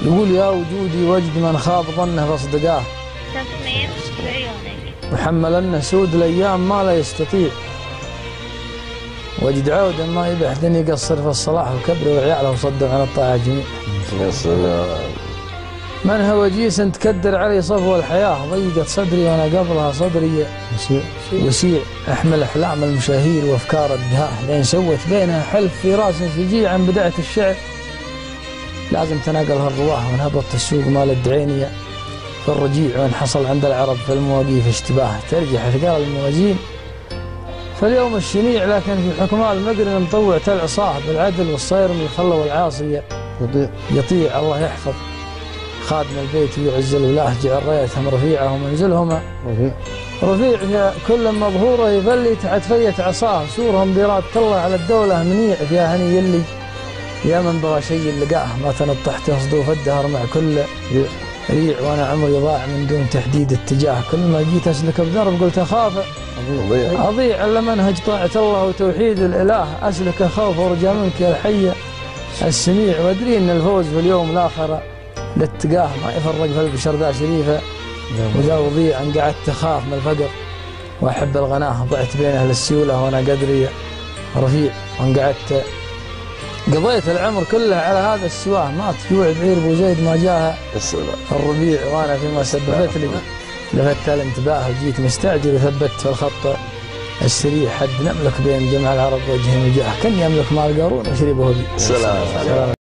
يقول يا وجودي وجد من خاب ظنه فاصدقاه، تصميم بعيونك وحملنا سود الأيام ما لا يستطيع، وجد عودا ما يبح ذن يقصر في الصلاح وكبر وعياله وصدوا عن الطاعة جميع. يا سلام. من هو جيس تكدر علي صفو الحياة، ضيقت صدري وأنا قبلها صدري وسيع، أحمل أحلام المشاهير وأفكار الدهاء، لين سوت بينها حلف في راس شجيع عن بداية الشعر، لازم تناقلها الرواه ونهبط السوق مال الدعينية في الرجيع، وإن حصل عند العرب في المواقيف اشتباه ترجح ثقال الموازين فاليوم الشنيع، لكن في حكماء المقرن مطوع العصاه بالعدل والصير من الخلة والعاصية يطيع الله يحفظ خادم البيت ويعز الولاه، جعل رايتهم رفيعة ومنزلهم رفيع، كل مظهوره يفلي تحت فية عصاه، سورهم بإرادة الله على الدولة منيع، فيها هني يلي يا من بغى شيء لقاه، ما تنطحت صدوف الدهر مع كل ريع، وانا عمري ضاع من دون تحديد اتجاه، كل ما جيت اسلك بدرب قلت اخاف اضيع الا منهج طاعة الله وتوحيد الاله، اسلك خوف ورجاء منك يا الحي السميع، وادري ان الفوز في اليوم الاخر للتقاه، ما يفرق في البشر ذا شريفه، وذا وضيع ان قعدت اخاف من الفقر واحب الغناه، ضعت بين اهل السيوله وانا قدري رفيع، وان قعدت قضيت العمر كله على هذا السواه، مات جوع بعير ابو زيد ما جاها الربيع، وانا فيما سببت لي لفت الانتباه، وجيت مستعجل وثبت في الخط السريع، حد نملك بين جمع العرب وجه وجاه، كن يملك مال قارون وشربه بي. سلام.